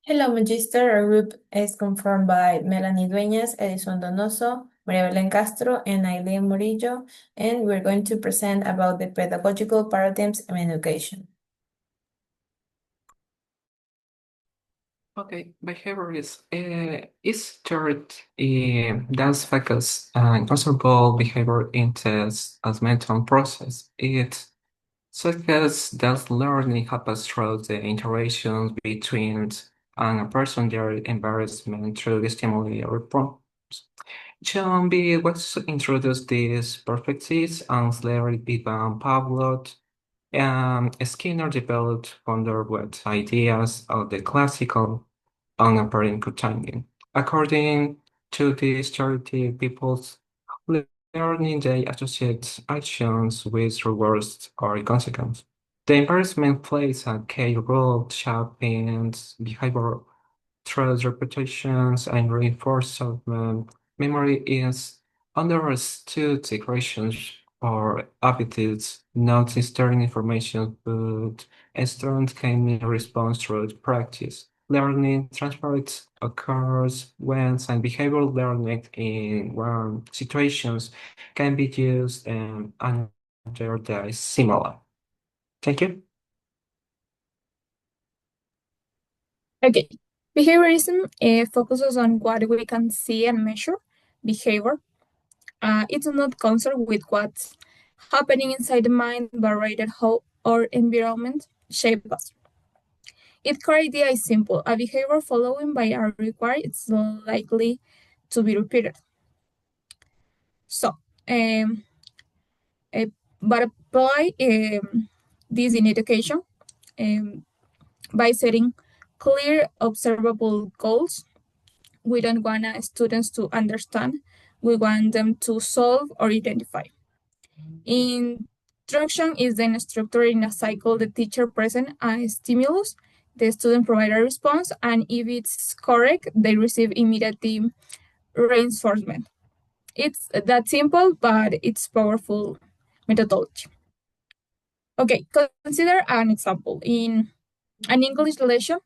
Hello, Magister. Our group is confirmed by Melanie Dueñas, Edison Donoso, María Belén Castro, and Aileen Murillo, and we're going to present about the pedagogical paradigms in education. Okay, behavior is third does focus on observable behavior in tests as mental process. It suggests that learning happens through the interactions between a person their environment through the stimuli or response. John B. was introduced these perspectives and later Ivan Pavlov and Skinner developed underweight ideas of the classical unapparent timing. According to this charity, people's learning they associate actions with rewards or consequence. The environment plays a key role shaping behavior through repetitions and reinforcement. Memory is understood equations or habits, not storing information, but stored can in response through practice. Learning transference occurs when some behavioral learning in one situations can be used and another that is similar. Thank you. Okay. Behaviorism focuses on what we can see and measure behavior. It's not concerned with what's happening inside the mind, but rather how our environment shapes us. Its core idea is simple. A behavior following by a required is likely to be repeated. So, um, uh, but apply this in education um, by setting clear, observable goals. We don't want students to understand. We want them to solve or identify. Instruction is then structured in a cycle. The teacher presents a stimulus, the student provides a response, and if it's correct, they receive immediate reinforcement. It's that simple, but it's powerful methodology. Okay, consider an example. In an English lesson,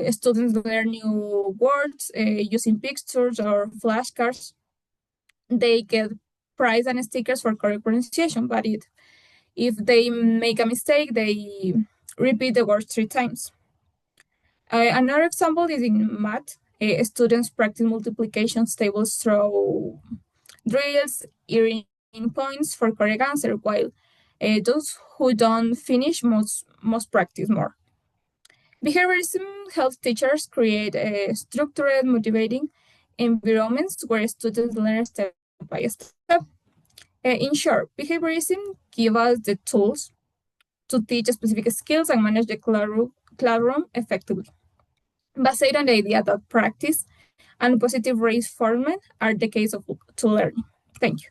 students learn new words using pictures or flashcards. They get prize and stickers for correct pronunciation, but if they make a mistake, they repeat the words 3 times. Another example is in math. Students practice multiplication tables through drills, earning points for correct answer, while those who don't finish must practice more. Behaviorism helps teachers create structured, motivating environments where students learn step by step. In short, behaviorism gives us the tools to teach specific skills and manage the classroom effectively, based on the idea that practice and positive reinforcement are the keys to learning. Thank you.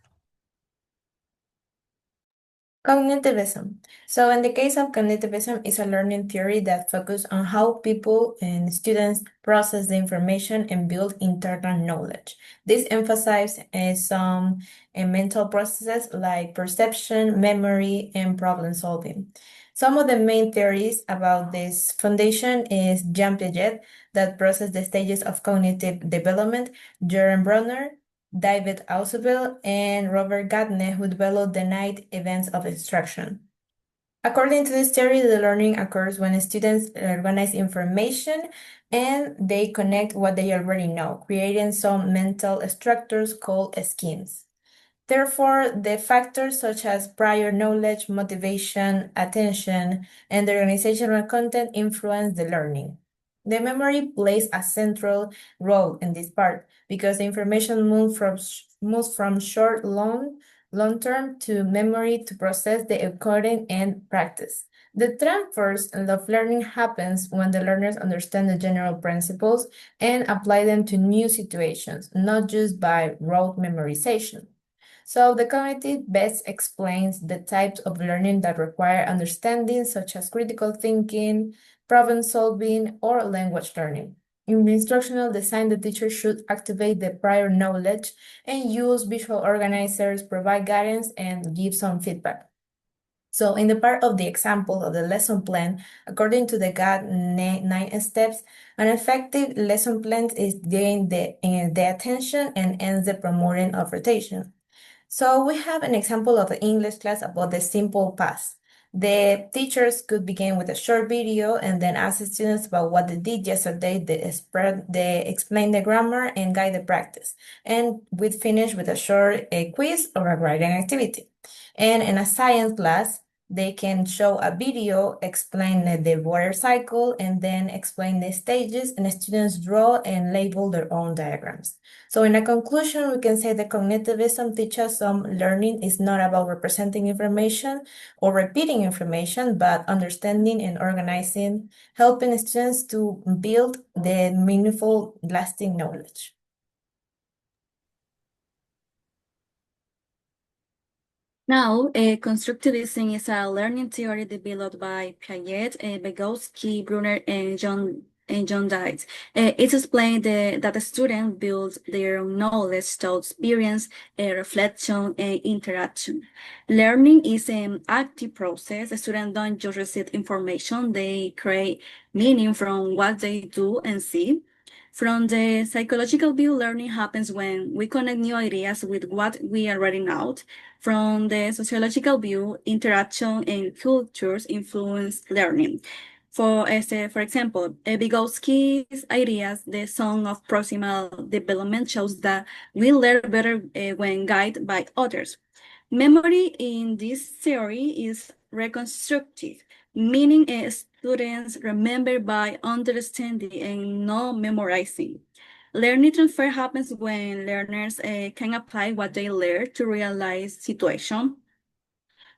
Cognitivism. So in the case of cognitivism, it's a learning theory that focuses on how people and students process the information and build internal knowledge. This emphasizes some mental processes like perception, memory, and problem solving. Some of the main theories about this foundation is Jean Piaget, that process the stages of cognitive development, Jürgen Bronner, David Ausubel, and Robert Gardner, who developed the night events of instruction. According to this theory, the learning occurs when students organize information and they connect what they already know, creating some mental structures called schemes. Therefore, the factors such as prior knowledge, motivation, attention, and the organizational content influence the learning. The memory plays a central role in this part because the information moves from short, long term to memory to process the encoding and practice. The transfers of learning happens when the learners understand the general principles and apply them to new situations, not just by rote memorization. So the cognitive best explains the types of learning that require understanding, such as critical thinking, problem solving, or language learning. In the instructional design, the teacher should activate the prior knowledge and use visual organizers, provide guidance, and give some feedback. So in the part of the example of the lesson plan, according to the GAD 9 steps, an effective lesson plan is gain the attention and ends the promoting of rotation. So we have an example of an English class about the simple past. The teachers could begin with a short video and then ask the students about what they did yesterday. They explain the grammar and guide the practice. And we'd finish with a short quiz or a writing activity. And in a science class, they can show a video, explain the water cycle, and then explain the stages, and the students draw and label their own diagrams. So in a conclusion, we can say that cognitivism teaches some learning is not about representing information or repeating information, but understanding and organizing, helping students to build the meaningful, lasting knowledge. Now, constructivism is a learning theory developed by Piaget, Vygotsky, Brunner, and John Dietz. It explains that the student builds their own knowledge through experience, reflection, and interaction. Learning is an active process. The students don't just receive information, they create meaning from what they do and see. From the psychological view, learning happens when we connect new ideas with what we already know. From the sociological view, interaction and cultures influence learning. For example, Vygotsky's ideas, the song of proximal development shows that we learn better when guided by others. Memory in this theory is reconstructive, meaning students remember by understanding and not memorizing. Learning transfer happens when learners can apply what they learn to realize situation.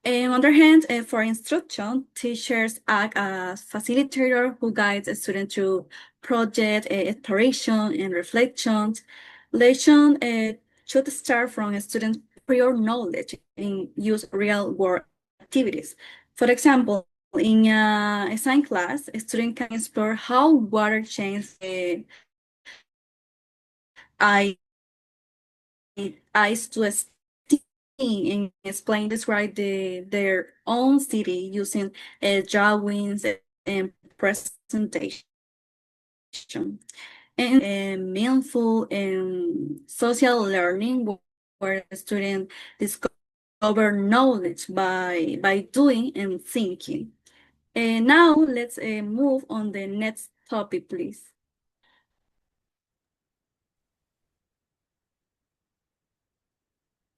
On the other hand, for instruction, teachers act as facilitator who guides a student through project exploration and reflection. Lesson should start from a student's prior knowledge and use real-world activities. For example, in a science class, a student can explore how water changes ice to steam and explain, describe their own city using drawings and presentation. And meaningful and social learning where the student discover knowledge by doing and thinking. And now let's move on the next topic, please.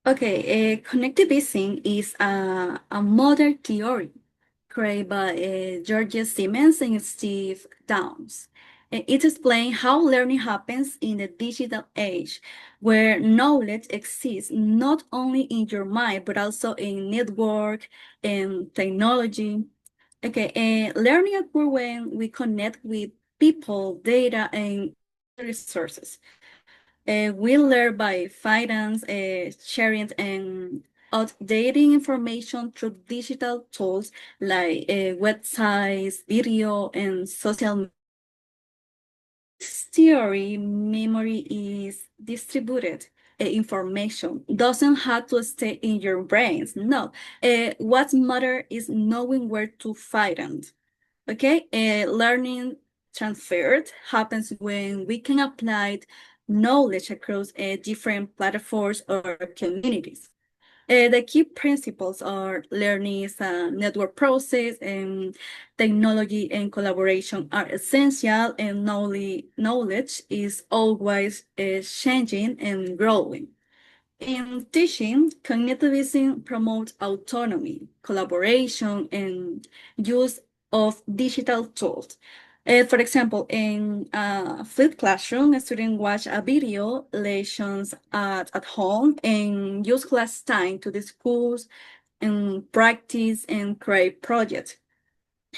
Okay, connectivism is a modern theory created by George Siemens and Steve Downes. It explains how learning happens in the digital age, where knowledge exists not only in your mind, but also in network and technology. Okay, learning occurs when we connect with people, data, and other resources. We learn by finding, sharing, and updating information through digital tools like websites, video, and social media. This theory, memory is distributed. Information doesn't have to stay in your brains. No, what matters is knowing where to find it. Okay, learning transferred happens when we can apply knowledge across different platforms or communities. The key principles are learning is a network process, and technology and collaboration are essential, and knowledge is always changing and growing. In teaching, cognitivism promotes autonomy, collaboration, and use of digital tools. For example, in a flipped classroom, a student watch a video lessons at home and use class time to discuss and practice and create projects.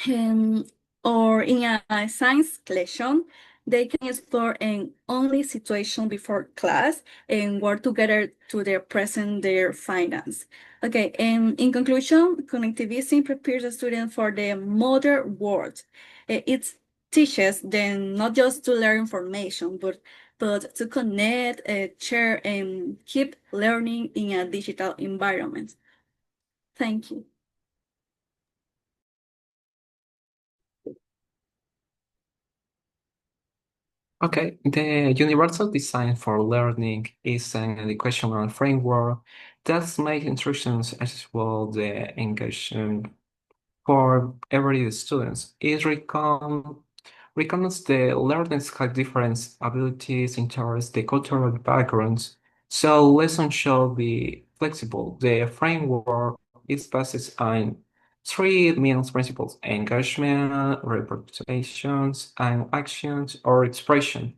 Um, or in a science lesson, they can explore an only situation before class and work together to their present their findings. Okay, and in conclusion, connectivism prepares the student for the modern world. It teaches them not just to learn information, but to connect, share, and keep learning in a digital environment. Thank you. Okay, the universal design for learning is an educational framework that makes instructions accessible the engagement for every student. It recognizes the learners have different abilities, interests, the cultural backgrounds, so lessons should be flexible. The framework is based on three main principles: engagement, representations, and actions or expression.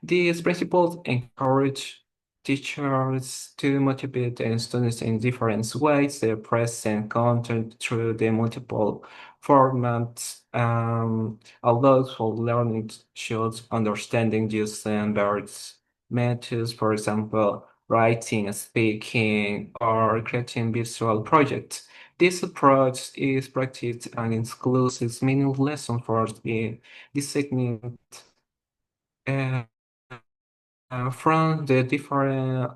These principles encourage teachers to motivate the students in different ways. They present content through the multiple formats, allows for learning shows understanding using various methods, for example, writing, speaking, or creating visual projects. This approach is practiced and includes many lessons for the segment uh, from the different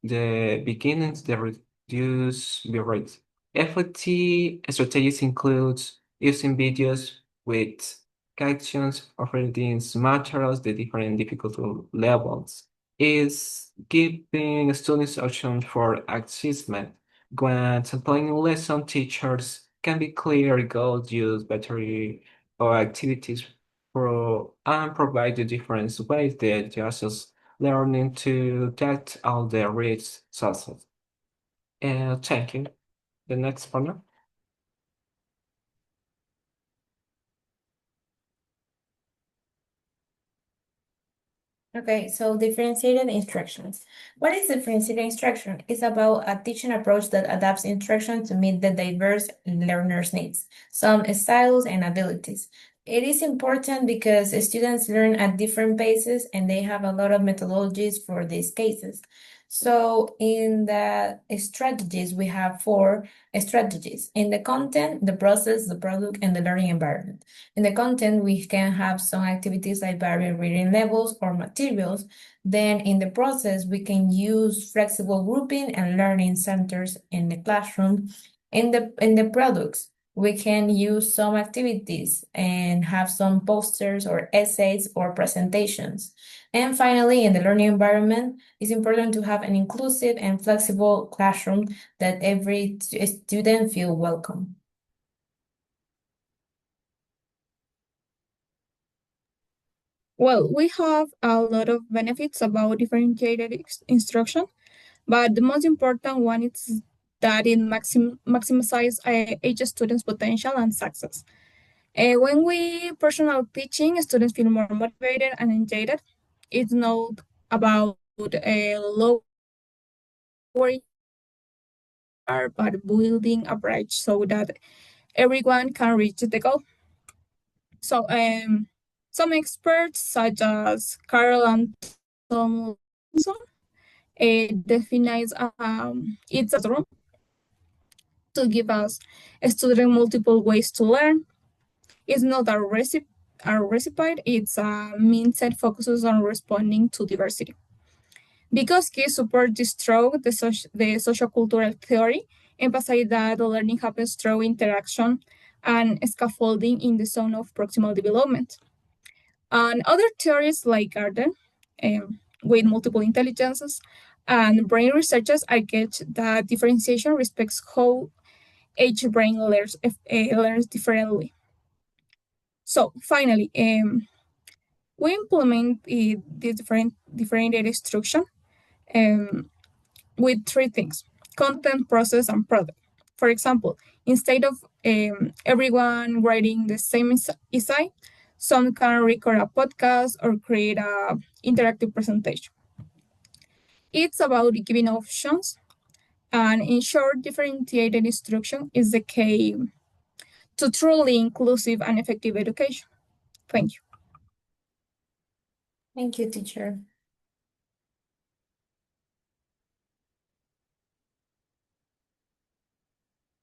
the beginnings, the reduce the rate. Effective strategies include using videos with captions, offering these materials, the different difficulty levels, is giving students options for assessment. When explaining lesson, teachers can be clear goals, use battery or activities and provide the different ways that just learning to get all the rich sources. Thank you. The next partner. Okay, so differentiated instructions. What is differentiated instruction? It's about a teaching approach that adapts instruction to meet the diverse learners' needs, some styles and abilities. It is important because students learn at different paces and they have a lot of methodologies for these cases. So in the strategies, we have four strategies. In the content, the process, the product, and the learning environment. In the content, we can have some activities like varied reading levels or materials. Then in the process, we can use flexible grouping and learning centers in the classroom. In the products, we can use some activities and have some posters or essays or presentations. And finally, in the learning environment, it's important to have an inclusive and flexible classroom that every student feel welcome. Well, we have a lot of benefits about differentiated instruction, but the most important one is that it maximizes each student's potential and success. When we personal teaching, students feel more motivated and engaged. It's not about lowering but building a bridge so that everyone can reach the goal. So, some experts, such as Carol and Tom Lawson, defines it's a room to give us a student multiple ways to learn. It's not a recipe, it's a means that focuses on responding to diversity. Because key support this through the sociocultural theory, emphasize that the learning happens through interaction and scaffolding in the zone of proximal development. And other theories like Garden, with multiple intelligences, and brain researchers argue that differentiation respects how each brain learns differently. So finally, we implement this differentiated instruction um, with three things: content, process, and product. For example, instead of everyone writing the same essay, some can record a podcast or create a interactive presentation. It's about giving options, and in short, differentiated instruction is the key to truly inclusive and effective education. Thank you. Thank you, teacher.